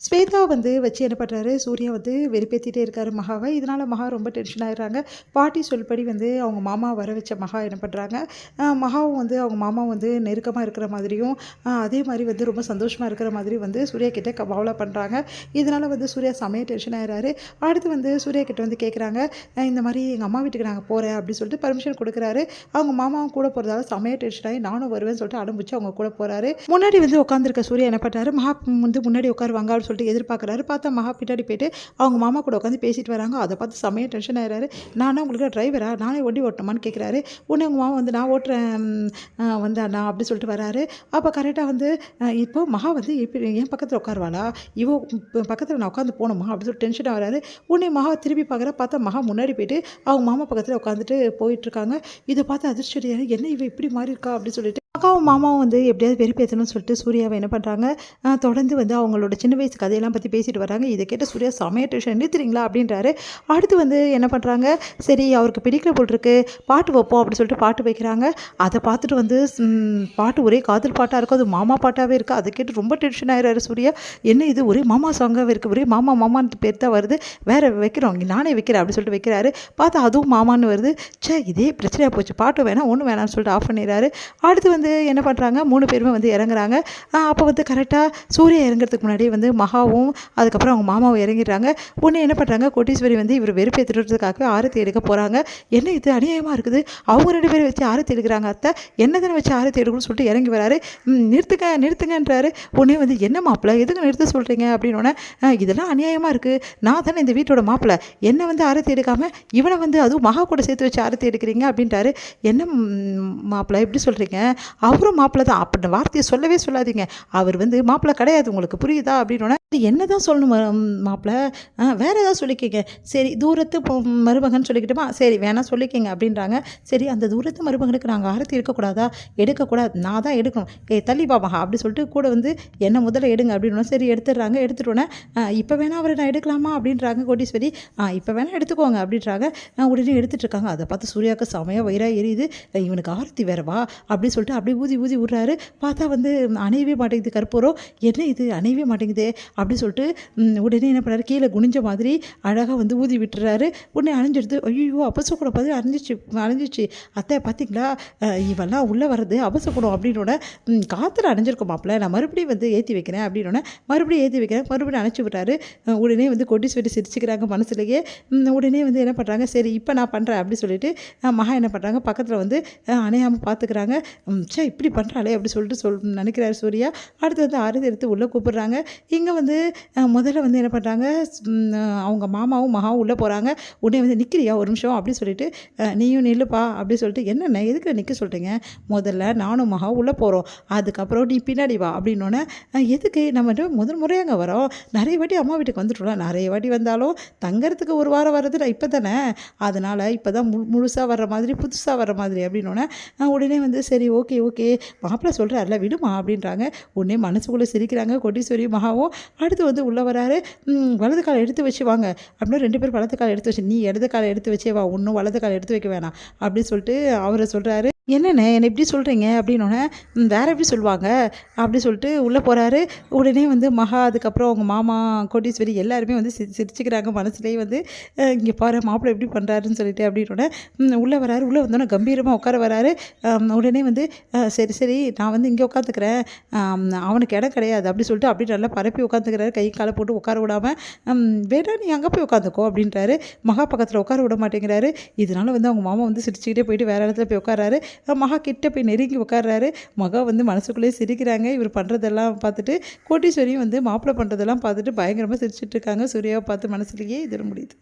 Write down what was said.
ஸ்வேதா வச்சு என்ன பண்ணுறாரு, சூர்யா வெறுப்பேற்றிட்டே இருக்காரு மகாவை. இதனால் மகா ரொம்ப டென்ஷன் ஆகிடுறாங்க. பாட்டி சொல்படி அவங்க மாமா வர வச்ச மகா என்ன பண்ணுறாங்க, மகாவும் அவங்க மாமா நெருக்கமாக இருக்கிற மாதிரியும் அதே மாதிரி ரொம்ப சந்தோஷமாக இருக்கிற மாதிரி சூர்யா கிட்டே கவாவலாக பண்ணுறாங்க. இதனால் சூர்யா செமையாக டென்ஷன் ஆகிறாரு. அடுத்து சூர்யா கிட்ட கேட்குறாங்க, இந்த மாதிரி எங்கள் அம்மா வீட்டுக்கு நாங்கள் போகிறேன் அப்படின்னு சொல்லிட்டு பர்மிஷன் கொடுக்குறாரு. அவங்க மாமாவும் கூட போகிறதால செமையாக டென்ஷன் ஆகி நானும் வருவேன்னு சொல்லிட்டு அடம்பிச்சு அவங்க கூட போகிறாரு. முன்னாடி உட்காந்துருக்க சூர்யா என்ன பண்ணுறாரு, மகா முன்னாடி உட்காருவாங்க அப்படின்னு சொல்லிட்டு எதிர்பார்க்குறாரு. பார்த்தா மகா பின்னாடி போயிட்டு அவங்க மாமா கூட உட்காந்து பேசிட்டு வராங்க. அதை பார்த்து செமையாக டென்ஷன் ஆகிறாரு. நானும் உங்களுக்கு டிரைவரா, நானே வண்டி ஓட்டணுமான்னு கேட்குறாரு. உடனே உங்கள் மாமா நான் ஓட்டுறேன் அண்ணா அப்படி சொல்லிட்டு வராரு. அப்போ கரெக்டாக இப்போ மகா இப்போ என் பக்கத்தில் உட்காருவாளா, இவோ பக்கத்தில் நான் உட்காந்து போகணுமா அப்படின்னு சொல்லிட்டு டென்ஷனாக வராரு. உடனே மகா திரும்பி பார்க்குற, பார்த்தா மகா முன்னாடி போயிட்டு அவங்க மாமா பக்கத்தில் உட்காந்துட்டு போயிட்டுருக்காங்க. இதை பார்த்து அதிர்ஷ்டம் என்ன இவ இப்படி மாறி இருக்கா அப்படின்னு சொல்லிட்டு அக்காவும் மாமாவும் எப்படியாவது வெறுப்பேற்றணும்னு சொல்லிட்டு சூர்யாவை என்ன பண்ணுறாங்க, தொடர்ந்து அவங்களோட சின்ன வயசு கதையெல்லாம் பற்றி பேசிட்டு வராங்க. இதை கேட்ட சூர்யா செமையாக டென்ஷன், நிறுத்துறீங்களா அப்படின்றாரு. அடுத்து என்ன பண்ணுறாங்க, சரி அவருக்கு பிடிக்கிற போல் இருக்கு, பாட்டு வைப்போம் அப்படின்னு சொல்லிட்டு பாட்டு வைக்கிறாங்க. அதை பார்த்துட்டு பாட்டு ஒரே காதல் பாட்டாக இருக்கும், அது மாமா பாட்டாகவே இருக்குது. அதை கேட்டு ரொம்ப டென்ஷன் ஆகிறாரு சூர்யா. என்ன இது ஒரே மாமா சாங்காகவே இருக்குது, ஒரே மாமா மாமான்னு பேர் தான் வருது, வேறு வைக்கிறோம் நானே வைக்கிறேன் அப்படின்னு சொல்லிட்டு வைக்கிறாரு. பார்த்தா அதுவும் மாமான்னு வருது. இதே பிரச்சனையாக போச்சு, பாட்டு வேணாம் ஒன்றும் வேணாம்னு சொல்லிட்டு ஆஃப் பண்ணிடுறாரு. அடுத்து என்ன பண்ணுறாங்க, 3 பேருமே இறங்குறாங்க. அப்போ கரெக்டாக சூர்யா இறங்குறதுக்கு முன்னாடி மகாவும் அதுக்கப்புறம் அவங்க மாமாவும் இறங்கிடுறாங்க. உடனே என்ன பண்ணுறாங்க, கோட்டீஸ்வரி இவர் வெறுப்பேற்றுறதுக்காக ஆரத்தி எடுக்க போகிறாங்க. என்ன இது அநியாயமாக இருக்குது, அவங்க 2 பேரும் வச்சு ஆரத்தி எடுக்கிறாங்க, அத்தை என்ன தானே வச்சு ஆரத்தி எடுக்கணும்னு சொல்லிட்டு இறங்கி வராரு. நிறுத்துங்கன்றாரு. உடனே என்ன மாப்பிள்ளை எதுக்கு நிறுத்த சொல்கிறீங்க அப்படின்னு, இதெல்லாம் அநியாயமாக இருக்குது, நான் தானே இந்த வீட்டோட மாப்பிள்ளை, என்ன ஆரத்தி எடுக்காமல் இவனை அதுவும் மகா கூட சேர்த்து வச்சு ஆரத்தி எடுக்கிறீங்க அப்படின்ட்டாரு. என்ன மாப்பிள்ளை எப்படி சொல்கிறீங்க, அவரும் மாப்பிள்ளை தான், அப்படி வார்த்தையை சொல்லவே சொல்லாதீங்க, அவர் மாப்பிள்ளை கிடையாது, உங்களுக்கு புரியுதா அப்படின்னா, என்ன தான் சொல்லணும் மாப்பிள்ளை, வேறு ஏதாவது சொல்லிக்கிங்க, சரி தூரத்து மருமகன் சொல்லிக்கிட்டோமா, சரி வேணாம் சொல்லிக்கிங்க அப்படின்றாங்க. சரி அந்த தூரத்து மருமகனுக்கு நாங்கள் ஆரத்தி எடுக்கக்கூடாதா, எடுக்கக்கூடாது, நான் தான் எடுக்கணும், தள்ளி பாபா அப்படி சொல்லிட்டு கூட என்ன முதல்ல எடுங்க அப்படின்னா, சரி எடுத்துடுறாங்க. எடுத்துட்டோன்னே இப்போ வேணா அவரை நான் எடுக்கலாமா அப்படின்றாங்க கோட்டீஸ்வரி. இப்போ வேணால் எடுத்துக்கோங்க அப்படின்றாங்க. உடனே எடுத்துகிட்டு இருக்காங்க. அதை பார்த்து சூர்யாவுக்கு செமையாக வயிறாக எரியுது. இவனுக்கு ஆரத்தி வேறவா அப்படின்னு சொல்லிட்டு அப்படியே ஊதி ஊதி விட்றாரு. பார்த்தா அணையவே மாட்டேங்குது கற்பூரம். என்ன இது அணையவே மாட்டேங்குது அப்படின்னு சொல்லிட்டு உடனே என்ன பண்ணுறாரு, கீழே குனிஞ்ச மாதிரி அழகாக ஊதி விட்டுறாரு. உடனே அணைஞ்சிடுது. ஐயோ அபசக்கூடம் பார்த்து அணைஞ்சிச்சு அத்தை பார்த்தீங்களா, இவெல்லாம் உள்ளே வர்றது அபசக்கூடம் அப்படின்னோட காற்றுல அணைஞ்சிருக்கும் மாப்பிள்ள, நான் மறுபடியும் ஏற்றி வைக்கிறேன் அப்படின்னோடனே மறுபடியும் ஏற்றி வைக்கிறேன், மறுபடியும் அணைச்சி விட்றாரு. உடனே கோட்டீஸ்வரி சிரிச்சுக்கிறாங்க மனசுலேயே. உடனே என்ன பண்ணுறாங்க, சரி இப்போ நான் பண்ணுறேன் அப்படின்னு சொல்லிட்டு மகா என்ன பண்ணுறாங்க, பக்கத்தில் அணையாமல் பார்த்துக்கிறாங்க. இப்படி பண்ணுறாளே அப்படி சொல்லிட்டு நினைக்கிறாரு சூர்யா. அடுத்து ஆரத்தி எடுத்து உள்ளே கூப்பிடுறாங்க. இங்கே முதல்ல என்ன பண்ணுறாங்க, அவங்க மாமாவும் மகாவும் உள்ளே போகிறாங்க. உடனே நிற்கிறியா ஒரு நிமிஷம் அப்படின்னு சொல்லிட்டு, நீயும் நில்லுப்பா அப்படி சொல்லிட்டு, என்னென்ன எதுக்கு நிற்க சொல்கிறீங்க, முதல்ல நானும் மகாவும் உள்ளே போகிறோம், அதுக்கப்புறம் நீ பின்னாடி வா அப்படின்னோடனே, எதுக்கு நம்ம முதல் முறையாங்க வரோம், நிறைய வாட்டி அம்மா வீட்டுக்கு வந்துட்டோம், நிறைய வாட்டி வந்தாலும் தங்கறதுக்கு ஒரு வாரம் வர்றது நான் இப்போ தானே, அதனால் இப்போ தான் முழுசாக வர்ற மாதிரி புதுசாக வர்ற மாதிரி அப்படின்னோடனே உடனே சரி ஓகே மாப்பிள்ளை சொல்கிறாருல விடுமா அப்படின்றாங்க. உடனே மனசுக்குள்ளே சிரிக்கிறாங்க கோட்டீஸ்வரி மகாவும். அடுத்து உள்ளே வராரு. வலது காலை எடுத்து வச்சு வாங்க அப்படின்னா 2 பேரும் வலது காலை எடுத்து வச்சு, நீ இடது காலை எடுத்து வச்சே வா, ஒன்றும் வலது காலை எடுத்து வைக்க வேணாம் அப்படின்னு சொல்லிட்டு அவரை சொல்கிறாரு. என்னென்ன என்னை எப்படி சொல்கிறீங்க அப்படின்னோடனே, வேறு எப்படி சொல்லுவாங்க அப்படி சொல்லிட்டு உள்ளே போகிறாரு. உடனே மகா அதுக்கப்புறம் அவங்க மாமா கோட்டீஸ்வரி எல்லாருமே சிரிச்சுக்கிறாங்க மனசுலேயே. இங்கே பாரு மாப்பிள்ளை எப்படி பண்ணுறாருன்னு சொல்லிட்டு அப்படின்னோடனே உள்ளே வராரு. உள்ளே வந்தோன்னே கம்பீரமாக உட்கார வராரு. உடனே சரி நான் இங்கே உட்காந்துக்கிறேன், அவனுக்கு இடம் கிடையாது அப்படி சொல்லிட்டு அப்படி நல்லா பரப்பி உட்காந்துக்கிறாரு, கை காலை போட்டு உட்கார விடாமல். வேணா நீ அங்கே போய் உட்காந்துக்கோ அப்படின்றாரு. மகா பக்கத்தில் உட்கார விட மாட்டேங்கிறாரு. இதனால் அவங்க மாமா சிரிச்சுக்கிட்டே போயிட்டு வேறு இடத்துல போய் உட்காராரு. மகா கிட்ட போய் நெருங்கி உட்கார்றாரு. மகா மனசுக்குள்ளேயே சிரிக்கிறாங்க. இவர் பண்ணுறதெல்லாம் பார்த்துட்டு கோட்டீஸ்வரியும் மாப்பிள்ளை பண்ணுறதெல்லாம் பார்த்துட்டு பயங்கரமாக சிரிச்சிட்டு இருக்காங்க. சூர்யாவை பார்த்து மனசுலேயே இது முடியுது.